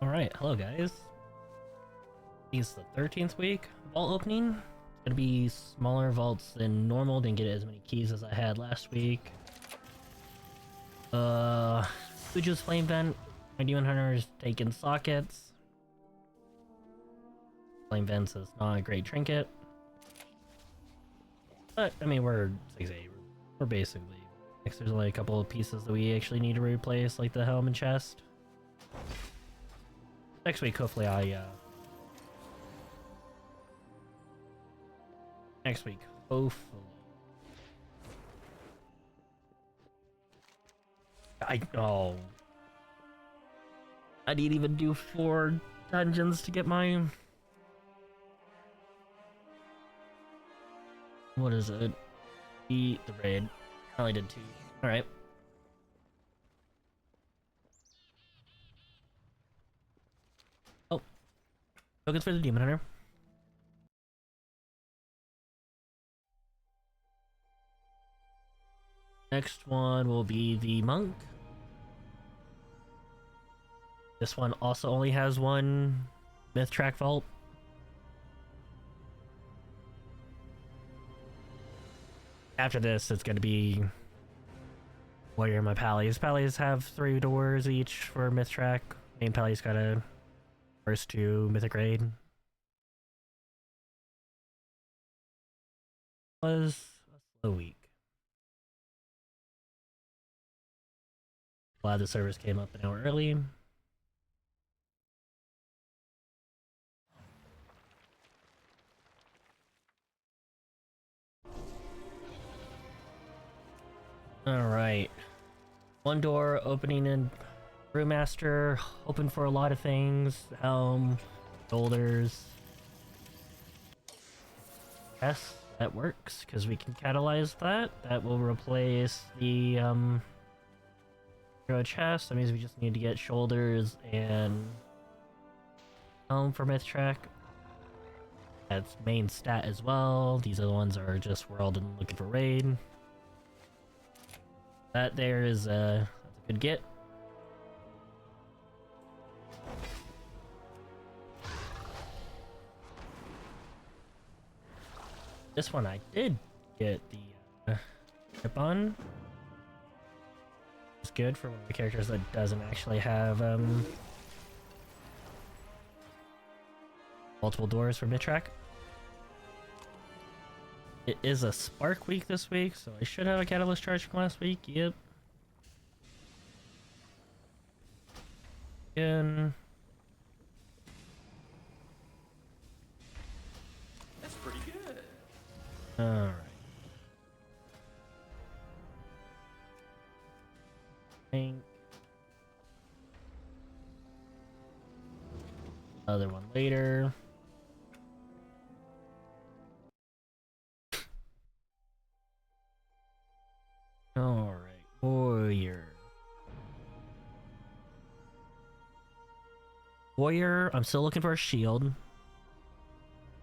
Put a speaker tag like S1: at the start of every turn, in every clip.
S1: Alright, hello guys. It's the 13th week vault opening. It's gonna be smaller vaults than normal, didn't get as many keys as I had last week. Fuju's Flame Vent, my Demon Hunter is taking sockets. Flame Vents is not a great trinket. But, I mean, we're 6-8. We're basically... There's only a couple of pieces that we actually need to replace, like the helm and chest. Next week, hopefully Next week, hopefully... I didn't even do 4 dungeons to get my... What is it? The raid. I only did 2. Alright. Oh. Tokens for the Demon Hunter. Next one will be the Monk. This one also only has 1 Myth Track Vault. After this, it's going to be Warrior and my Pallies. Pallies have 3 doors each for Myth Track. Main Pallies got a first 2 Mythic Raid. Was a slow week. Glad the servers came up an hour early. Alright. 1 door opening in Brewmaster, hoping for a lot of things. Helm, shoulders. Yes, that works, because we can catalyze that. That will replace the hero chest. That means we just need to get shoulders and helm for Myth Track. That's main stat as well. These are the ones that are just world and looking for raid. That there is that's a good get. This one I did get the chip on. It's good for one of the characters that doesn't actually have multiple doors for mid-track. It is a Spark week this week, so I should have a Catalyst charge from last week. Yep. Again.
S2: That's pretty good.
S1: Alright. Think. Other one later. Alright, Warrior. Warrior, I'm still looking for a shield.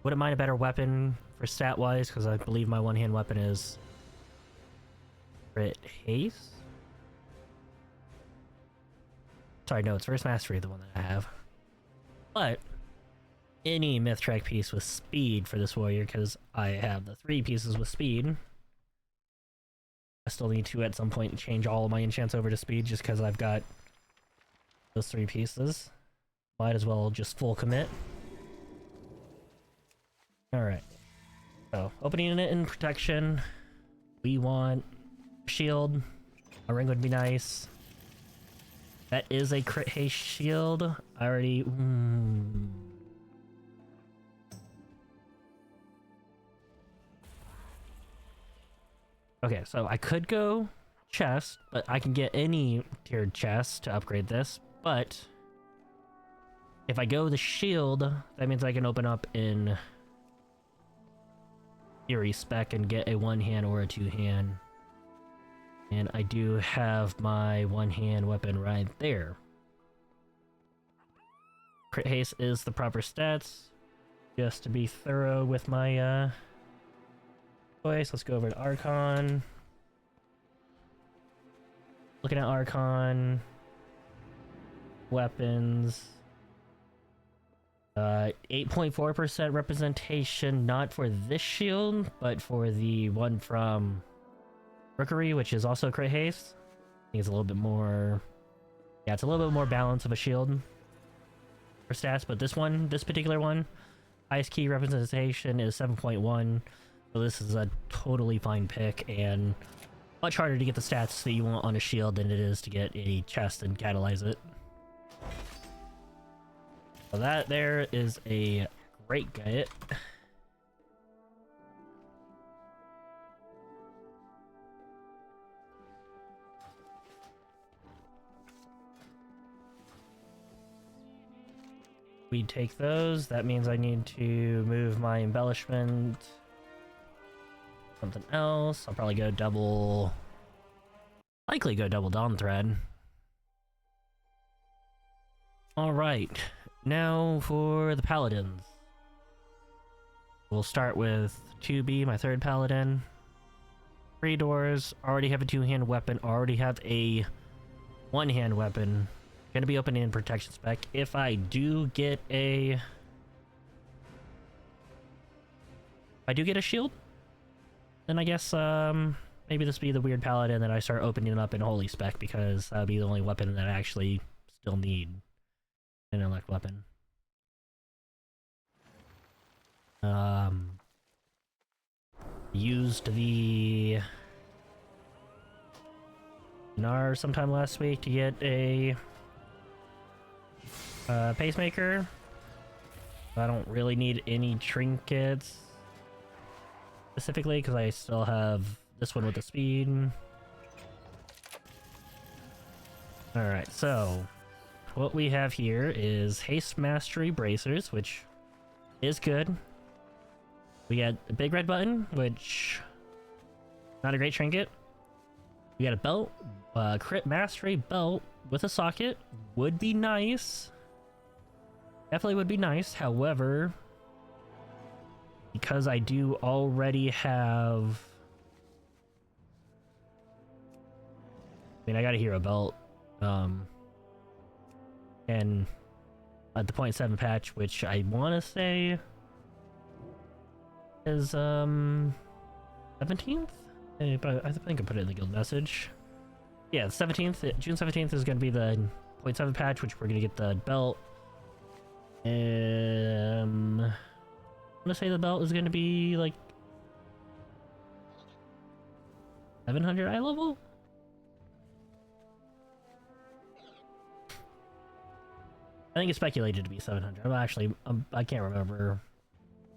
S1: Wouldn't mind a better weapon for stat-wise, because I believe my one-hand weapon is Crit Haste? Sorry, no, it's First Mastery, the one that I have. But any Myth Track piece with speed for this warrior, because I have the 3 pieces with speed. I still need to at some point change all of my enchants over to speed just because I've got those 3 pieces. Might as well just full commit. Alright. So, opening it in protection. We want shield. A ring would be nice. That is a crit haste shield. I already... Okay, so I could go chest, but I can get any tiered chest to upgrade this, but if I go the shield, that means I can open up in Fury spec and get a 1-hand or a 2-hand. And I do have my 1-hand weapon right there. Crit haste is the proper stats. Just to be thorough with my choice, let's go over to Archon. Looking at Archon, weapons, 8.4% representation, not for this shield, but for the one from Rookery, which is also crit haste. I think it's a little bit more... Yeah, it's a little bit more balance of a shield for stats, but this particular one, highest key representation is 7.1, so this is a totally fine pick, and much harder to get the stats that you want on a shield than it is to get a chest and catalyze it. So that there is a great get. We take those. That means I need to move my embellishment. Something else. I'll probably go double... Likely go double Dawn Thread. Alright. Now for the Paladins. We'll start with 2B, my third Paladin. 3 doors. Already have a 2-hand weapon. Already have a 1-hand weapon. Gonna be opening in protection spec. If I do get a... If I do get a shield, then I guess maybe this will be the weird Paladin that I start opening up in holy spec, because that would be the only weapon that I actually still need. An elect weapon. Used the Nar sometime last week to get a pacemaker. I don't really need any trinkets specifically because I still have this one with the speed. Alright, so what we have here is Haste Mastery Bracers, which is good. We got a big red button, which not a great trinket. We got a belt, Crit Mastery belt with a socket. Would be nice. Definitely would be nice. However, because I do already have... I mean, I got a hero belt. And at the 0.7 patch, which I want to say is 17th? But I think I put it in the guild message. Yeah, 17th, June 17th is going to be the 0.7 patch, which we're going to get the belt. I'm going to say the belt is going to be like 700 eye level? I think it's speculated to be 700. I can't remember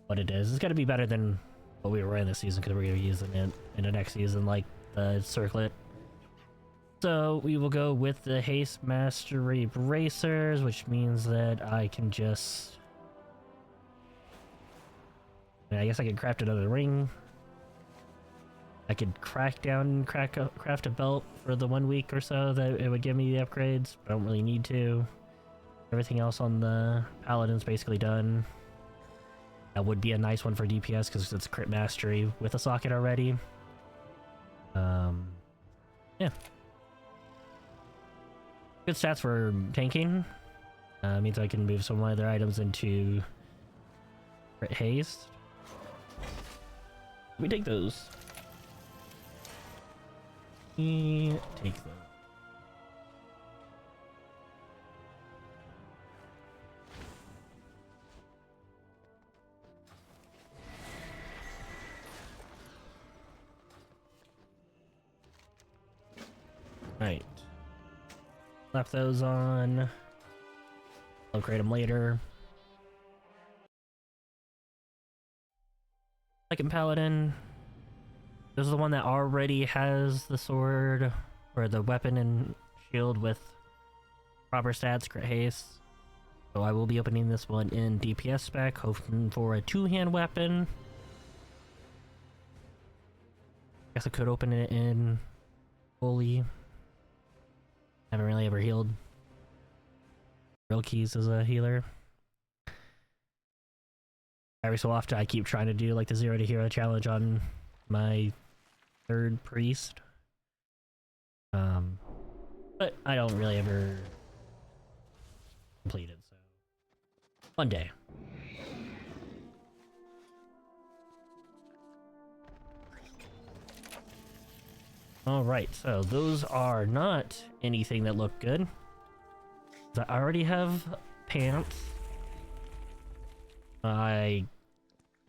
S1: what it is. It's got to be better than what we were running this season, because we're going to be using it in the next season, like the circlet. So we will go with the Haste Mastery Bracers, which means that I can just... I guess I could craft another ring. I could craft a belt for the 1 week or so that it would give me the upgrades, but I don't really need to. Everything else on the Paladin's basically done. That would be a nice one for DPS because it's Crit Mastery with a socket already. Yeah. Good stats for tanking. Means I can move some of my other items into Crit Haste. We take those. We take those. Right. Slap those on. I'll upgrade them later. Second Paladin. This is the one that already has the sword, or the weapon and shield with proper stats, crit haste. So I will be opening this one in DPS spec, hoping for a 2-hand weapon. Guess I could open it in fully. Haven't really ever healed real keys as a healer. Every so often I keep trying to do like the 0 to hero challenge on my 3rd priest. But I don't really ever complete it, so one day. Alright, so those are not anything that look good. I already have pants. I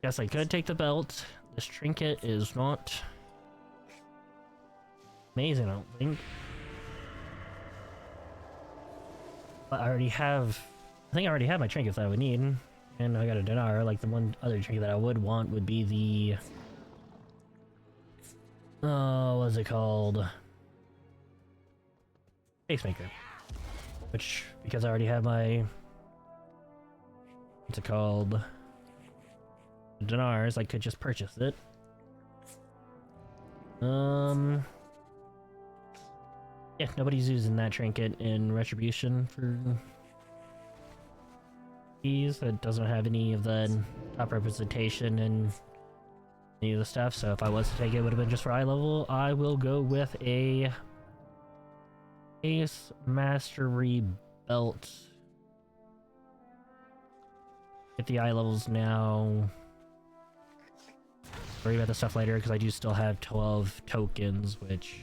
S1: guess I could take the belt. This trinket is not amazing, I don't think. But I already have... I think I already have my trinkets that I would need. And I got a dinar. Like, the one other trinket that I would want would be the... Oh, what's it called? Pacemaker. Which, because I already have my... What's it called? Dinars, I could just purchase it. Yeah, nobody's using that trinket in Retribution for these. It doesn't have any of the top representation and any of the stuff, so if I was to take it, it would have been just for eye level. I will go with a Ace Mastery Belt. Get the eye levels now. Worry about the stuff later, because I do still have 12 tokens, which...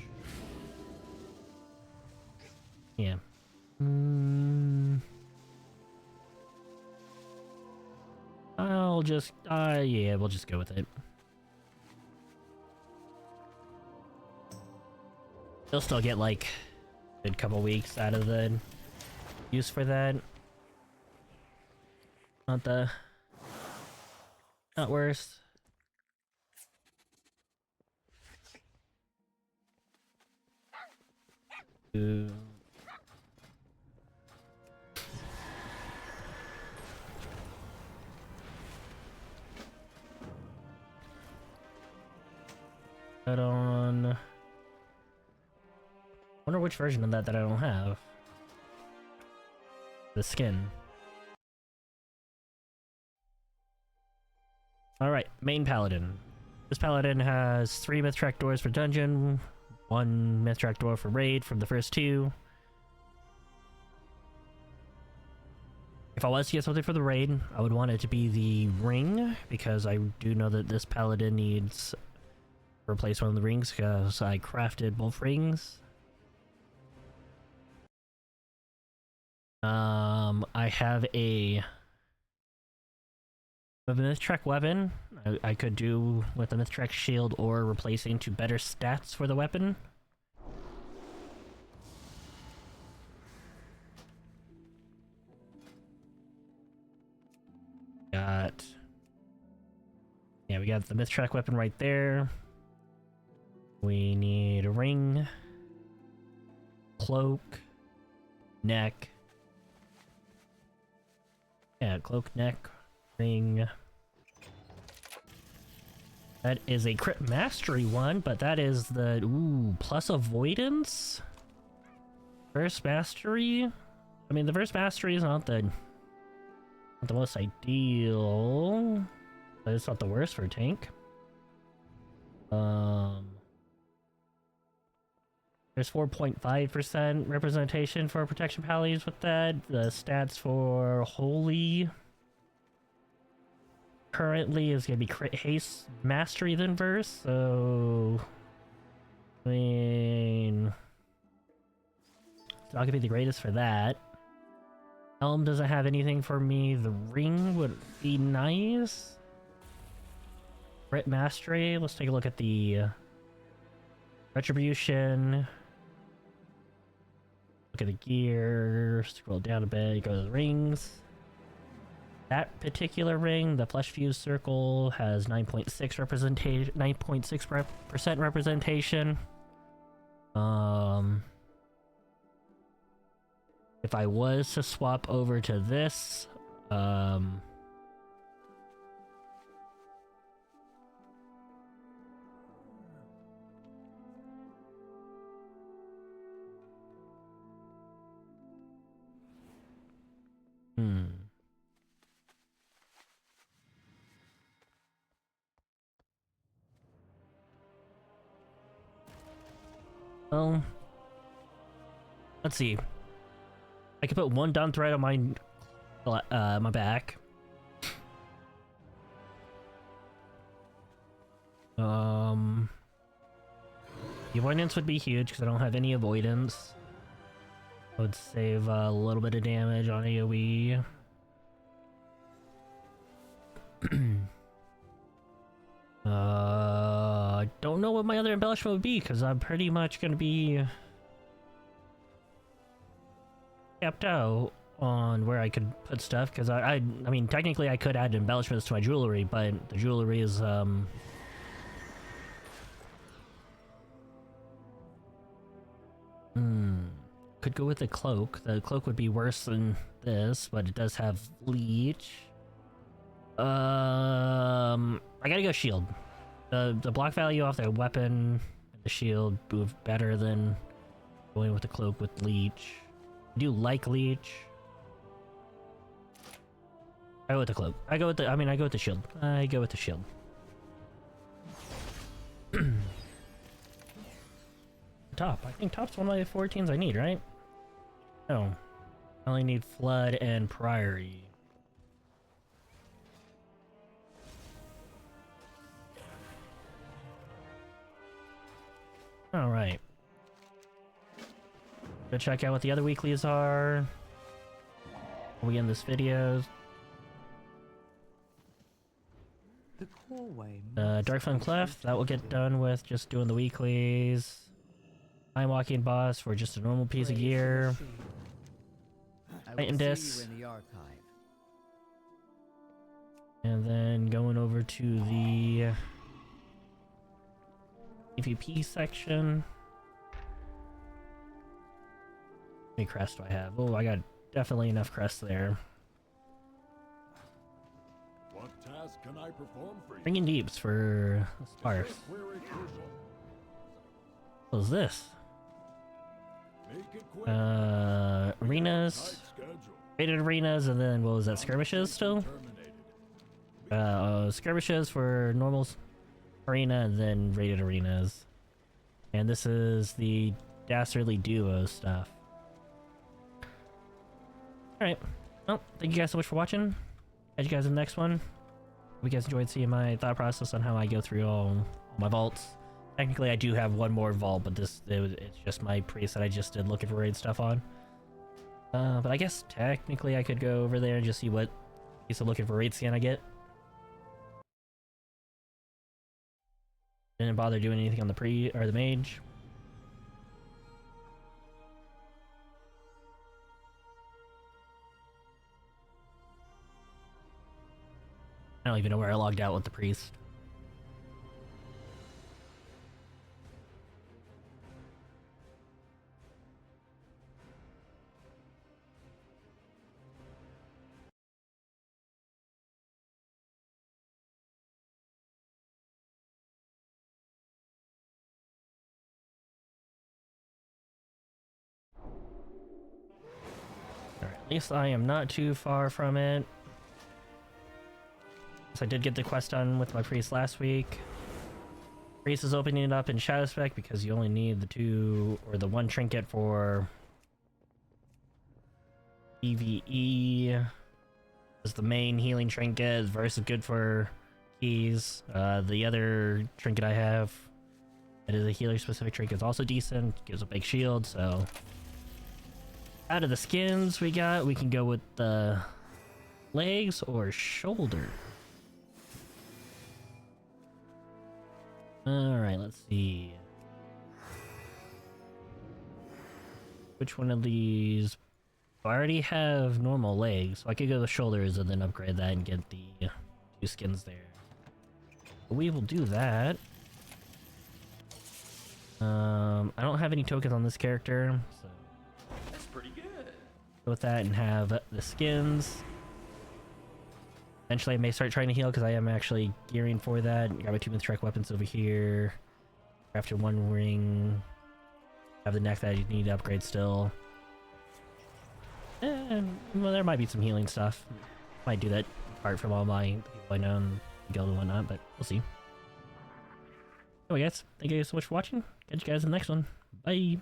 S1: Yeah. I'll just... yeah, we'll just go with it. You'll still get, like, a good couple weeks out of the use for that. Not worse. Put on... Wonder which version of that I don't have. The skin. Alright, main paladin. This paladin has 3 myth track doors for dungeon, 1 myth track door for raid from the first 2. If I was to get something for the raid, I would want it to be the ring, because I do know that this paladin needs to replace one of the rings, because I crafted both rings. I have a Myth-Trek weapon. I could do with a Myth-Trek shield or replacing to better stats for the weapon. We got the Myth-Trek weapon right there. We need a ring, cloak, neck. Yeah, cloak, neck, ring. That is a crit mastery one, but that is the plus avoidance. First mastery. I mean, the first mastery is not the most ideal, but it's not the worst for a tank. There's 4.5% representation for protection pallies with that. The stats for holy currently is going to be crit haste mastery then verse, so I mean it's not going to be the greatest for that. Helm doesn't have anything for me. The ring would be nice. Crit mastery, let's take a look at the retribution. Look at the gear, scroll down a bit, go to the rings. That particular ring, the flesh fused circle, has 9.6 representation, 9.6% representation. If I was to swap over to this, well, let's see. I could put 1 down thread on my my back. The avoidance would be huge because I don't have any avoidance. Would save a little bit of damage on AoE. I don't know what my other embellishment would be because I'm pretty much gonna be capped out on where I could put stuff because I mean technically I could add embellishments to my jewelry, but the jewelry is could go with the cloak. The cloak would be worse than this, but it does have leech. I gotta go shield. The block value off the weapon and the shield move better than going with the cloak with leech. I do like leech. I go with the cloak. I go with the shield. I go with the shield. Top. I think top's one of my 14s I need, right? No. I only need flood and priory. Alright. Go check out what the other weeklies are. We end this video. Darkflame Cleft, that will get done with just doing the weeklies. Time Walking Boss for just a normal piece of gear. Titan Disc. And then going over to the PvP section. How many crests do I have? Oh, I got definitely enough crests there.
S2: What task can I perform for you?
S1: Bringing Deeps for Sparse. What is this? Arenas. Rated arenas, and then what was that? Skirmishes still? Skirmishes for normal arena, and then rated arenas. And this is the Dastardly Duo stuff. Alright. Well, thank you guys so much for watching. Catch you guys in the next one. Hope you guys enjoyed seeing my thought process on how I go through all my vaults. Technically, I do have one more vault, but it's just my priest that I just did looking for raid stuff on. But I guess technically I could go over there and just see what piece of looking for raid scan I get. Didn't bother doing anything on the the mage. I don't even know where I logged out with the priest. Alright, at least I am not too far from it. So I did get the quest done with my priest last week. Priest is opening it up in Shadow Spec because you only need the one trinket for PvE. Is the main healing trinket. Verse is good for keys. The other trinket I have, that is a healer specific trinket, is also decent. Gives a big shield, so out of the skins we can go with the legs or shoulder. Alright, let's see. Which one of these? I already have normal legs, so I could go with shoulders and then upgrade that and get the 2 skins there. But we will do that. I don't have any tokens on this character, so
S3: that's pretty good.
S1: Go with that and have the skins. Eventually I may start trying to heal because I am actually gearing for that. Grab my 2 Myth-Trek weapons over here. After 1 ring. Have the neck that you need to upgrade still. And well, there might be some healing stuff. Might do that apart from all my people I know and guild and whatnot, but we'll see. Anyway guys, thank you guys so much for watching. Catch you guys in the next one. Bye!